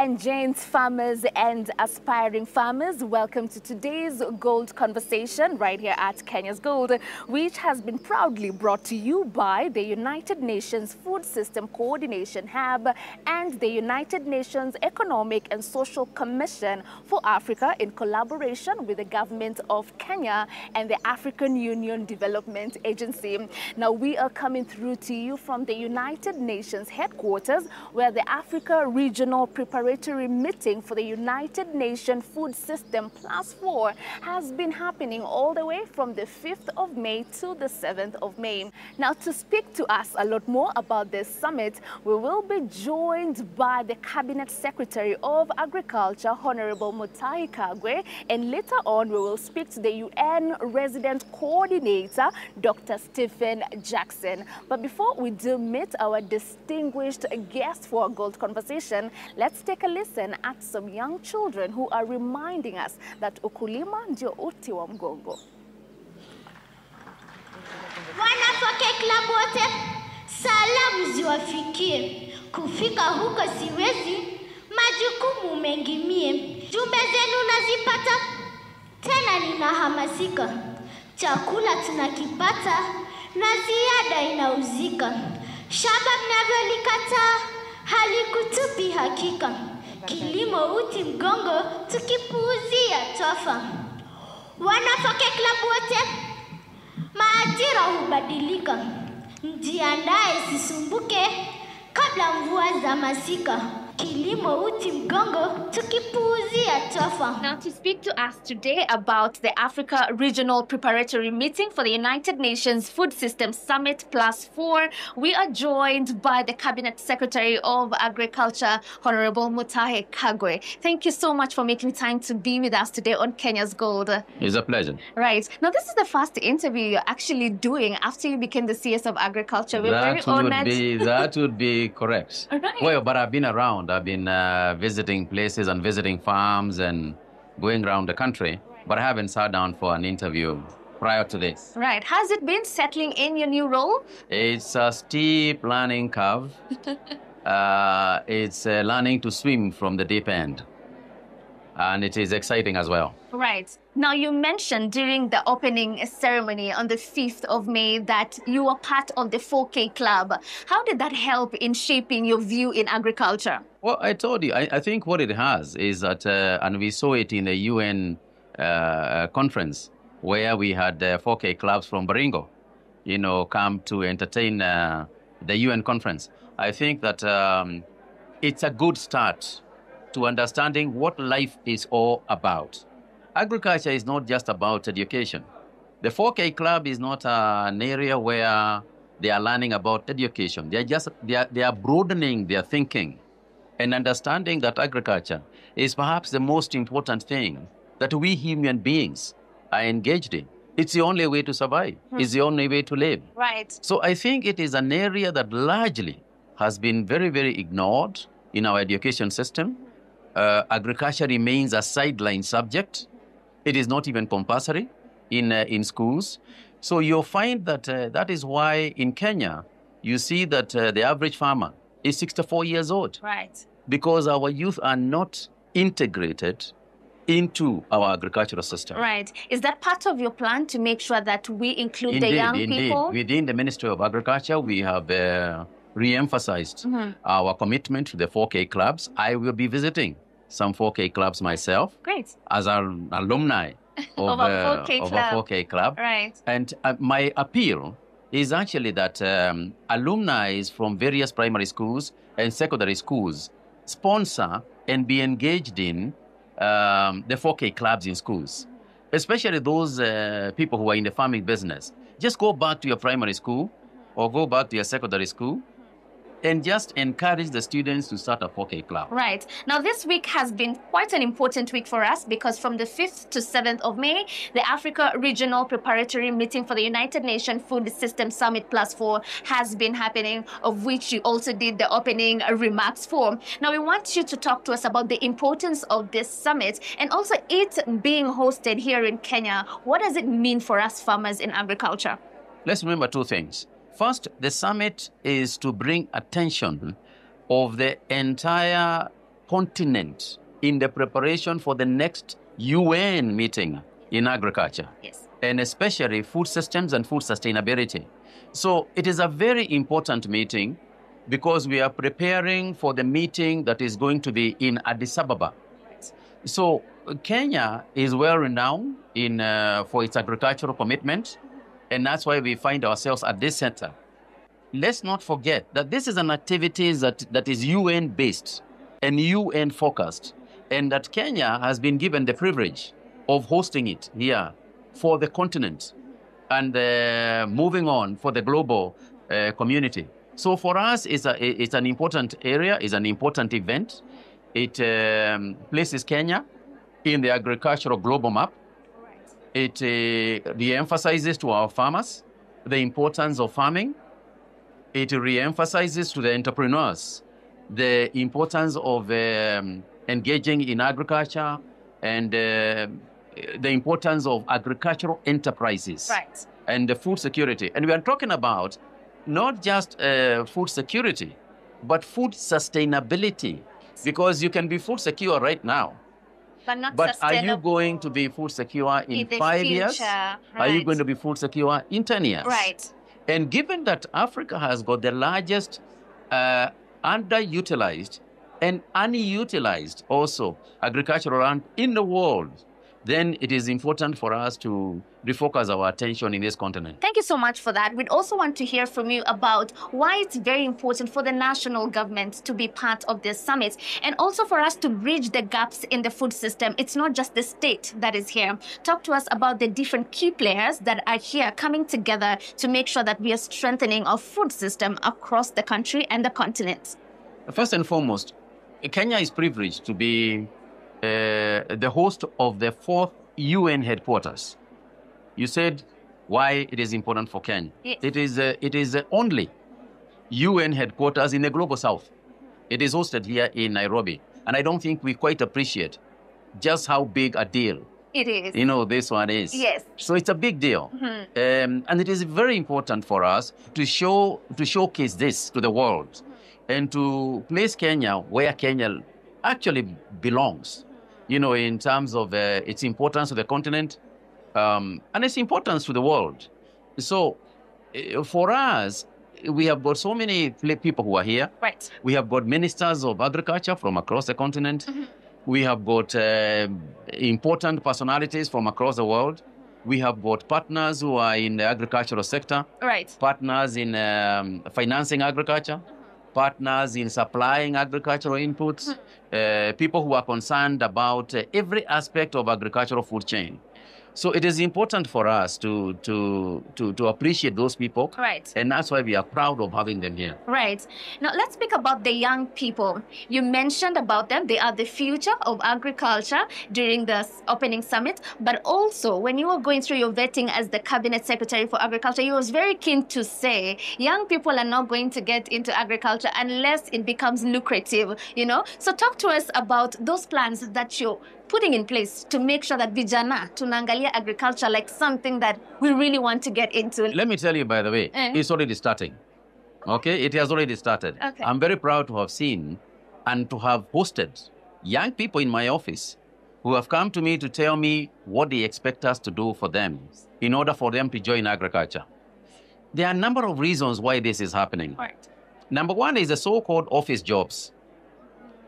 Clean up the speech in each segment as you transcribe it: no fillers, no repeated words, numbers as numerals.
and gents, farmers and aspiring farmers, welcome to today's Gold Conversation right here at Kenya's Gold, which has been proudly brought to you by the United Nations Food System Coordination Hub and the United Nations Economic and Social Commission for Africa in collaboration with the government of Kenya and the African Union Development Agency. Now, we are coming through to you from the United Nations headquarters, where the Africa Regional Preparatory Meeting for the United Nations Food System +4 has been happening all the way from the 5th of May to the 7th of May. Now, to speak to us a lot more about this summit, we will be joined by the Cabinet Secretary of Agriculture, Honorable Mutahi Kagwe, and later on we will speak to the UN Resident Coordinator, Dr. Stephen Jackson. But before we do meet our distinguished guest for a Gold Conversation, let's take a listen at some young children who are reminding us that ukulima ndio uti wa mgongo. Wanafake klabu wote, salamu ziwafikie. Kufika huko siwezi, majukumu mengi mie. Jumbe zenu nazipata, tena ninahamasika. Chakula tunakipata, na ziada inauzika. Shamba mnavyolikata, halikutupi hakika. Kilimo uti mgongo, tukipuuzia twafa. Wanafake klabu wote, maajira hubadilika. Mjiandae sisumbuke, kabla mvua za masika. Kilimo uti mgongo, tukipuuzia twafa. Now, to speak to us today about the Africa Regional Preparatory Meeting for the United Nations Food System Summit +4, we are joined by the Cabinet Secretary of Agriculture, Honorable Mutahi Kagwe. Thank you so much for making time to be with us today on Kenya's Gold. It's a pleasure. Right. Now, this is the first interview you're actually doing after you became the CS of Agriculture. We're very honored. That would be correct. Right. Well, but I've been around. I've been visiting places and visiting farms and going around the country, but I haven't sat down for an interview prior to this. Right. Has it been settling in your new role? It's a steep learning curve. It's learning to swim from the deep end. And it is exciting as well. Right. Now, you mentioned during the opening ceremony on the 5th of May that you were part of the 4K Club. How did that help in shaping your view in agriculture? Well, I told you, I think what it has is that, and we saw it in the UN conference, where we had 4K clubs from Baringo, come to entertain the UN conference. I think that it's a good start to understanding what life is all about. Agriculture is not just about education. The 4K Club is not an area where they are learning about education. They are broadening their thinking and understanding that agriculture is perhaps the most important thing that we human beings are engaged in. It's the only way to survive. It's the only way to live. Right. So I think it is an area that largely has been very, very ignored in our education system. Agriculture remains a sideline subject. It is not even compulsory in schools. So you'll find that that is why in Kenya, you see that the average farmer is 64 years old. Right. Because our youth are not integrated into our agricultural system. Right. Is that part of your plan to make sure that we include the young people? Within the Ministry of Agriculture, we have re-emphasized our commitment to the 4K clubs. I will be visiting some 4K clubs myself. Great. As an alumni of a 4K club. Right. And my appeal is actually that alumni from various primary schools and secondary schools sponsor and be engaged in the 4K clubs in schools, especially those people who are in the farming business. Just go back to your primary school or go back to your secondary school and just encourage the students to start a 4K club. Right. Now, this week has been quite an important week for us because from the 5th to 7th of May, the Africa Regional Preparatory Meeting for the United Nations Food System Summit +4 has been happening, of which you also did the opening remarks for. Now, we want you to talk to us about the importance of this summit and also it being hosted here in Kenya. What does it mean for us farmers in agriculture? Let's remember two things. First, the summit is to bring attention of the entire continent in the preparation for the next UN meeting in agriculture. Yes. And especially food systems and food sustainability. So it is a very important meeting because we are preparing for the meeting that is going to be in Addis Ababa. So Kenya is well renowned for its agricultural commitment, and that's why we find ourselves at this center. Let's not forget that this is an activity that is UN-based and UN-focused, and that Kenya has been given the privilege of hosting it here for the continent and moving on for the global community. So for us, it's an important area, it's an important event. It places Kenya in the agricultural global map. It re-emphasizes to our farmers the importance of farming. It re-emphasizes to the entrepreneurs the importance of engaging in agriculture and the importance of agricultural enterprises and the food security. And we are talking about not just food security, but food sustainability, because you can be food secure right now. But are you going to be food secure in 5 years? Right. Are you going to be food secure in 10 years? Right. And given that Africa has got the largest underutilized and unutilized also agricultural land in the world, then it is important for us to refocus our attention in this continent. Thank you so much for that. We'd also want to hear from you about why it's very important for the national government to be part of this summit, and also for us to bridge the gaps in the food system. It's not just the state that is here. Talk to us about the different key players that are here coming together to make sure that we are strengthening our food system across the country and the continent. First and foremost, Kenya is privileged to be the host of the 4th UN headquarters. You said why it is important for Kenya. Yes. It is the only UN headquarters in the global south. It is hosted here in Nairobi. And I don't think we quite appreciate just how big a deal It is. this one is. Yes. So it's a big deal. And it is very important for us to showcase this to the world and to place Kenya where Kenya actually belongs, in terms of its importance to the continent and its importance to the world. So for us, we have got so many people who are here. Right. We have got ministers of agriculture from across the continent. We have got important personalities from across the world. We have got partners who are in the agricultural sector. Right. Partners in financing agriculture. Partners in supplying agricultural inputs, people who are concerned about every aspect of agricultural food chain. So it is important for us to appreciate those people. Right. And that's why we are proud of having them here. Right. Now, let's speak about the young people. You mentioned about them. They are the future of agriculture during the opening summit. But also, when you were going through your vetting as the Cabinet Secretary for Agriculture, you was very keen to say young people are not going to get into agriculture unless it becomes lucrative, So talk to us about those plans that you're putting in place to make sure that vijana tunaangalia agriculture like something that we really want to get into. Let me tell you, by the way, it's already starting. Okay, it has already started. Okay. I'm very proud to have seen and to have hosted young people in my office who have come to me to tell me what they expect us to do for them in order for them to join agriculture. There are a number of reasons why this is happening. Right. Number one is the so-called office jobs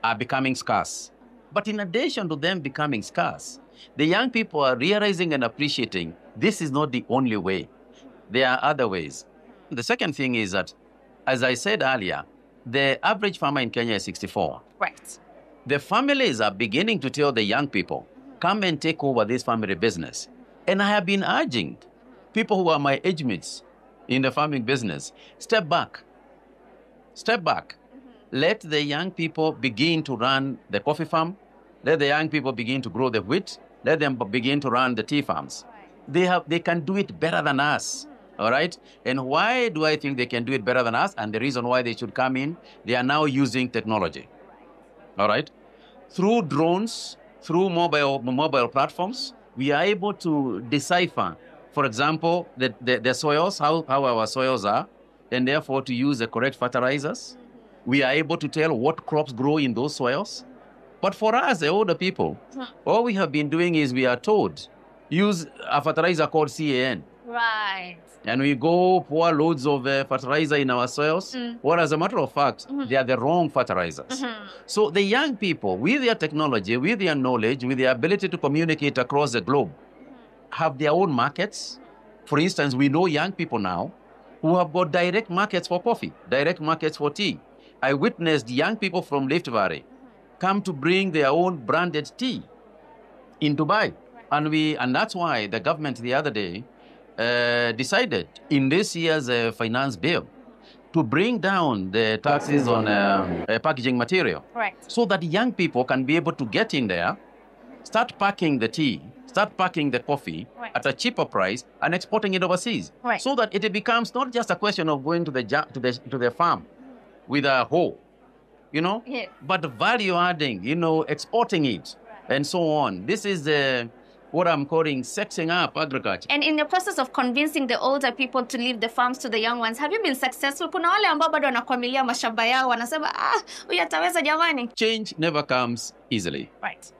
are becoming scarce. But in addition to them becoming scarce, the young people are realizing and appreciating this is not the only way. There are other ways. The second thing is that, as I said earlier, the average farmer in Kenya is 64. Right. The families are beginning to tell the young people, come and take over this family business. And I have been urging people who are my age mates in the farming business, step back. Step back. Let the young people begin to run the coffee farm. Let the young people begin to grow the wheat. Let them begin to run the tea farms. They can do it better than us. All right? And why do I think they can do it better than us? And the reason why they should come in, they are now using technology. All right? Through drones, through mobile platforms, we are able to decipher, for example, the soils, how our soils are, and therefore to use the correct fertilizers. We are able to tell what crops grow in those soils. But for us, the older people, all we have been doing is we are told, use a fertilizer called CAN. Right. And we go pour loads of fertilizer in our soils. Well, as a matter of fact, they are the wrong fertilizers. So the young people, with their technology, with their knowledge, with their ability to communicate across the globe, have their own markets. For instance, we know young people now who have got direct markets for coffee, direct markets for tea. I witnessed young people from Rift Valley come to bring their own branded tea in Dubai. And that's why the government the other day decided in this year's finance bill to bring down the taxes on packaging material. Right. So that young people can be able to get in there, start packing the tea, start packing the coffee at a cheaper price and exporting it overseas. Right. So that it becomes not just a question of going to the farm with a hoe, but value adding, exporting it and so on. This is what I'm calling sexing up agriculture. And in the process of convincing the older people to leave the farms to the young ones, have you been successful? Kuna wale ambao bado wanakwamilia mashamba yao wanasema huyu ataweza jamani. Change never comes easily. Right.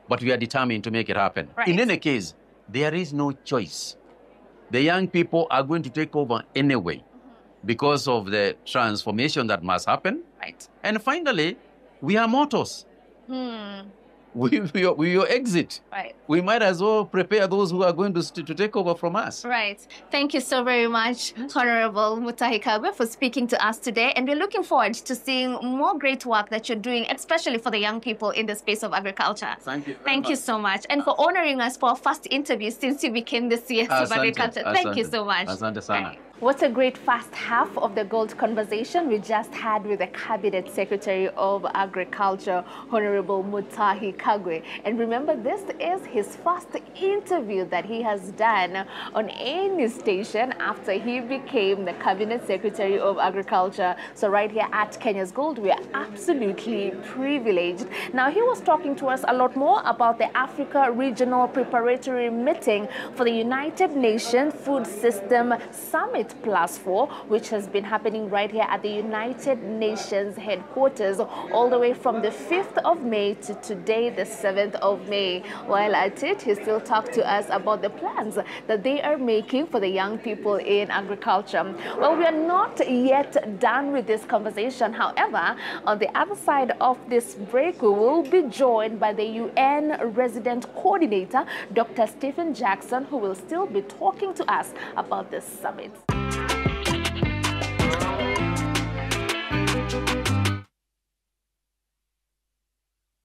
But we are determined to make it happen. Right. In any case, there is no choice. The young people are going to take over anyway because of the transformation that must happen. Right. And finally, we are mortals. We will exit. Right. We might as well prepare those who are going to take over from us. Right. Thank you so very much, Honorable Mutahi Kagwe, for speaking to us today. And we're looking forward to seeing more great work that you're doing, especially for the young people in the space of agriculture. Thank you. Thank you so much. And for honoring us for our first interview since you became the CS of Agriculture. Thank you so much. Asante sana. What a great first half of the Gold conversation we just had with the Cabinet Secretary of Agriculture, Honorable Mutahi Kagwe. And remember, this is his first interview that he has done on any station after he became the Cabinet Secretary of Agriculture. So right here at Kenya's Gold, we are absolutely privileged. Now, he was talking to us a lot more about the Africa Regional Preparatory Meeting for the United Nations Food System Summit +4, which has been happening right here at the United Nations headquarters all the way from the 5th of May to today, the 7th of May. While at it, he still talked to us about the plans that they are making for the young people in agriculture. Well, we are not yet done with this conversation. However, on the other side of this break, we will be joined by the UN Resident Coordinator, Dr. Stephen Jackson, who will still be talking to us about this summit.